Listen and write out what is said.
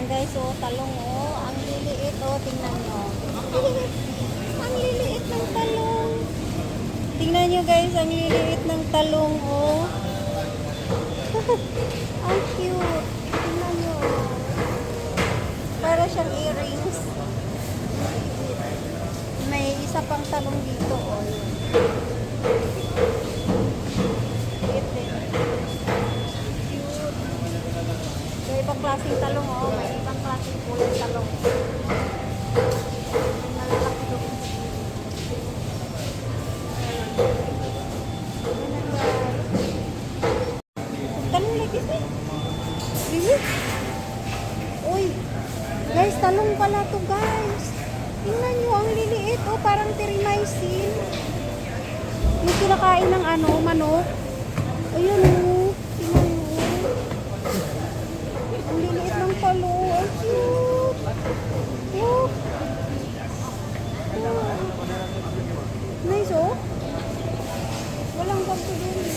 guys, oh, talong, oh. Ang liliit, oh. Tingnan nyo. Ang liliit ng talong. Tingnan nyo guys, ang liliit ng talong, oh. Ang cute. Tingnan nyo, oh. Para siyang earrings. May isa pang talong dito, oh. Cute din. Cute. May ibang klaseng talong, oh. May ibang klaseng kulay talong. May malalaki doon. Talong lagi eh. Really? Uy. Guys, talong pala to guys. Tingnan nyo, ang liliit. Oh, parang tirimaisin. Yung kinakain ng ano, manok. Ayun, oh. Tingnan nyo. Ang liliit ng talong. Ang cute. Oh. Oh. Nice, oh. Walang ganto dun.